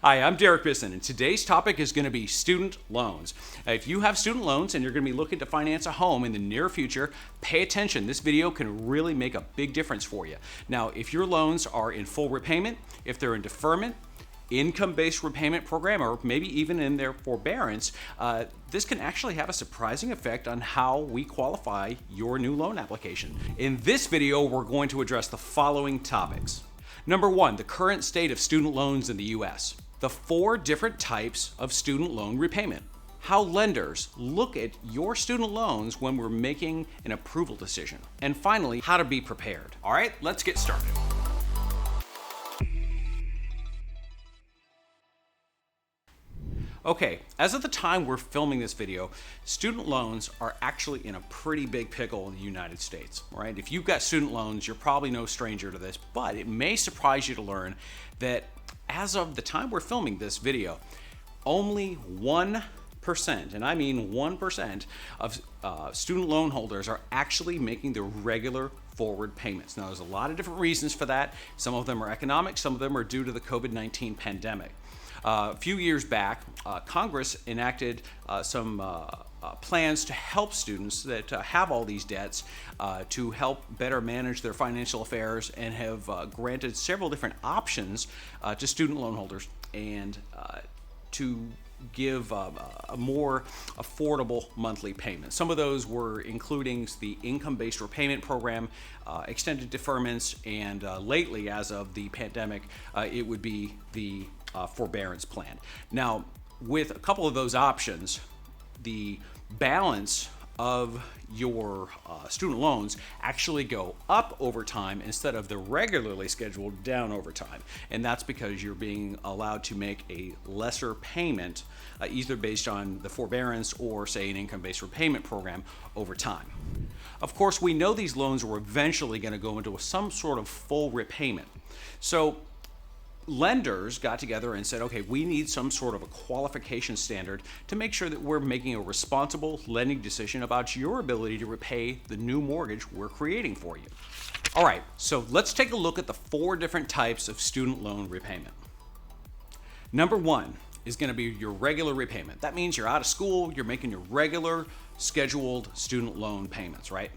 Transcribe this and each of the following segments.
Hi, I'm Derek Bissen, and today's topic is going to be student loans. If you have student loans and you're going to be looking to finance a home in the near future, pay attention. This video can really make a big difference for you. Now, if your loans are in full repayment, if they're in deferment, income-based repayment program, or maybe even in their forbearance, this can actually have a surprising effect on how we qualify your new loan application. In this video, we're going to address the following topics. Number one, the current state of student loans in the U.S. The 4 different types of student loan repayment. How lenders look at your student loans when we're making an approval decision. And finally, how to be prepared. All right, let's get started. Okay, as of the time we're filming this video, student loans are actually in a pretty big pickle in the United States, right? If you've got student loans, you're probably no stranger to this, but it may surprise you to learn that as of the time we're filming this video, only 1%, and I mean 1%, of student loan holders are actually making the regular forward payments. Now, there's a lot of different reasons for that. Some of them are economic, some of them are due to the COVID-19 pandemic. A few years back, Congress enacted some plans to help students that have all these debts to help better manage their financial affairs, and have granted several different options to student loan holders and to give a more affordable monthly payment. Some of those were including the income-based repayment program, extended deferments, and lately, as of the pandemic, it would be the forbearance plan. Now, with a couple of those options, the balance of your student loans actually go up over time instead of the regularly scheduled down over time. And that's because you're being allowed to make a lesser payment, either based on the forbearance or, say, an income-based repayment program over time. Of course, we know these loans are eventually going to go into some sort of full repayment. So lenders got together and said, okay, we need some sort of a qualification standard to make sure that we're making a responsible lending decision about your ability to repay the new mortgage we're creating for you. All right, so let's take a look at the 4 different types of student loan repayment. Number 1 is going to be your regular repayment. That means you're out of school, you're making your regular scheduled student loan payments, right?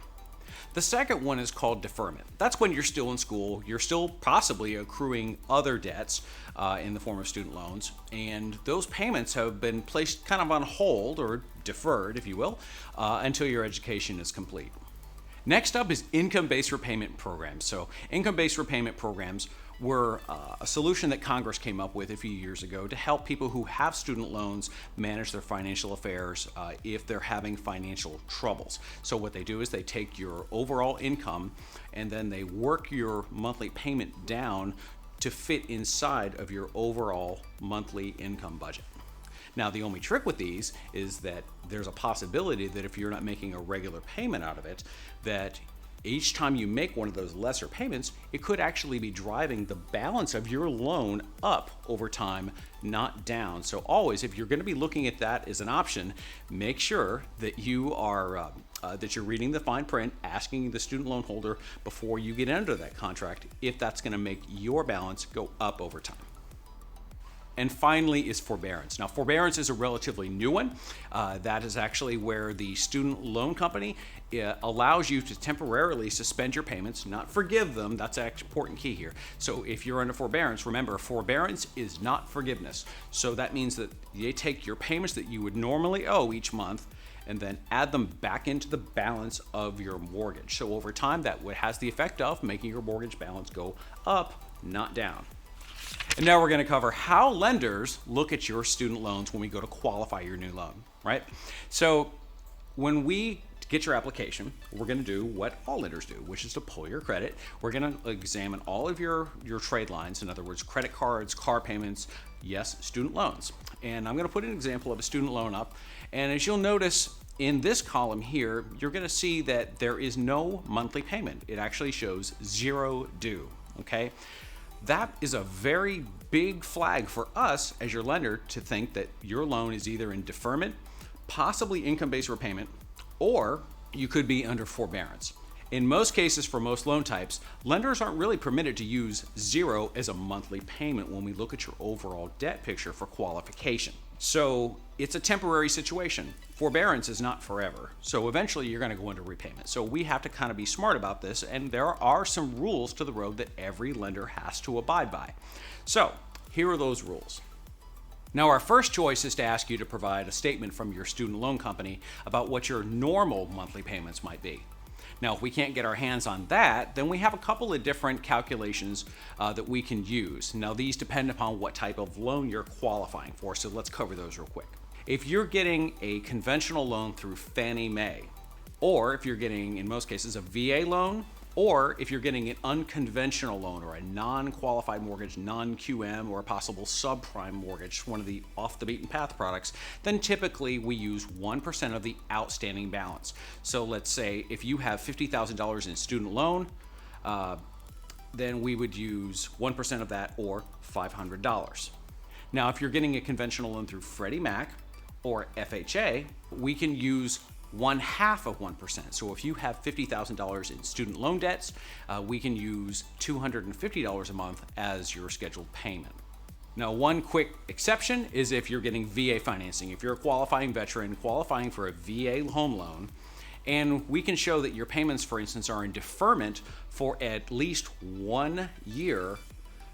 The second one is called deferment. That's when you're still in school, you're still possibly accruing other debts in the form of student loans, and those payments have been placed kind of on hold, or deferred, if you will, until your education is complete. Next up is income-based repayment programs. So income-based repayment programs were a solution that Congress came up with a few years ago to help people who have student loans manage their financial affairs if they're having financial troubles. So what they do is they take your overall income and then they work your monthly payment down to fit inside of your overall monthly income budget. Now, the only trick with these is that there's a possibility that if you're not making a regular payment out of it, that each time you make one of those lesser payments, it could actually be driving the balance of your loan up over time, not down. So always, if you're going to be looking at that as an option, make sure that you are that you're reading the fine print, asking the student loan holder before you get into that contract if that's going to make your balance go up over time. And finally is forbearance. Now, forbearance is a relatively new one. That is actually where the student loan company allows you to temporarily suspend your payments, not forgive them. That's an important key here. So if you're under forbearance, remember, forbearance is not forgiveness. So that means that they take your payments that you would normally owe each month and then add them back into the balance of your mortgage. So over time, that has the effect of making your mortgage balance go up, not down. And now we're going to cover how lenders look at your student loans when we go to qualify your new loan, right? So when we get your application, we're going to do what all lenders do, which is to pull your credit. We're going to examine all of your trade lines, in other words, credit cards, car payments, yes, student loans. And I'm going to put an example of a student loan up. And as you'll notice in this column here, you're going to see that there is no monthly payment. It actually shows 0 due, okay? That is a very big flag for us as your lender to think that your loan is either in deferment, possibly income-based repayment, or you could be under forbearance. In most cases, for most loan types, lenders aren't really permitted to use 0 as a monthly payment when we look at your overall debt picture for qualification. So it's a temporary situation. Forbearance is not forever. So eventually you're going to go into repayment. So we have to kind of be smart about this, and there are some rules to the road that every lender has to abide by. So here are those rules. Now, our first choice is to ask you to provide a statement from your student loan company about what your normal monthly payments might be. Now, if we can't get our hands on that, then we have a couple of different calculations that we can use. Now, these depend upon what type of loan you're qualifying for, so let's cover those real quick. If you're getting a conventional loan through Fannie Mae, or if you're getting, in most cases, a VA loan, or if you're getting an unconventional loan or a non-qualified mortgage, non-QM, or a possible subprime mortgage, one of the off-the-beaten-path products, then typically we use 1% of the outstanding balance. So let's say if you have $50,000 in student loan, then we would use 1% of that, or $500. Now, if you're getting a conventional loan through Freddie Mac or FHA, we can use 1/2 of 1%. So if you have $50,000 in student loan debts, we can use $250 a month as your scheduled payment. Now, one quick exception is if you're getting VA financing. If you're a qualifying veteran qualifying for a VA home loan, and we can show that your payments, for instance, are in deferment for at least 1 year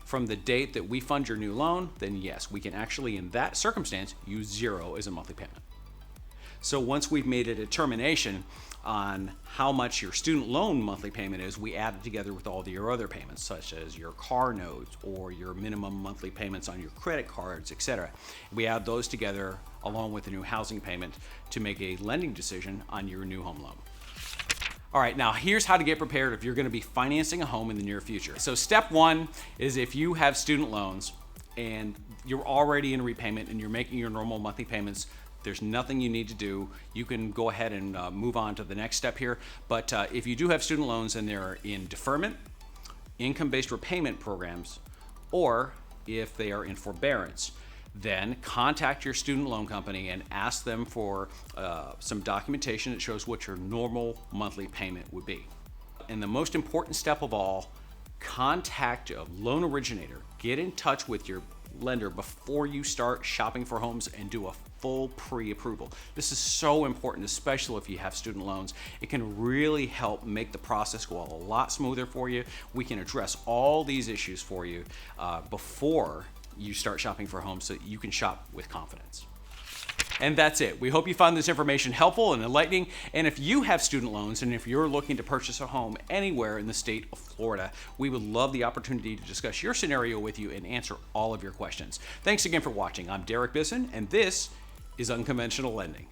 from the date that we fund your new loan, then yes, we can actually, in that circumstance, use 0 as a monthly payment. So once we've made a determination on how much your student loan monthly payment is, we add it together with all your other payments, such as your car notes or your minimum monthly payments on your credit cards, etc. We add those together along with the new housing payment to make a lending decision on your new home loan. All right, now here's how to get prepared if you're going to be financing a home in the near future. So step 1 is if you have student loans and you're already in repayment and you're making your normal monthly payments, there's nothing you need to do. You can go ahead and move on to the next step here. But if you do have student loans and they're in deferment, income-based repayment programs, or if they are in forbearance, then contact your student loan company and ask them for some documentation that shows what your normal monthly payment would be. And the most important step of all, contact a loan originator. Get in touch with your lender before you start shopping for homes and do a full pre-approval. This is so important, especially if you have student loans. It can really help make the process go a lot smoother for you. We can address all these issues for you before you start shopping for homes so that you can shop with confidence. And that's it. We hope you found this information helpful and enlightening. And if you have student loans and if you're looking to purchase a home anywhere in the state of Florida, we would love the opportunity to discuss your scenario with you and answer all of your questions. Thanks again for watching. I'm A Bissen, and this is Unconventional Lending.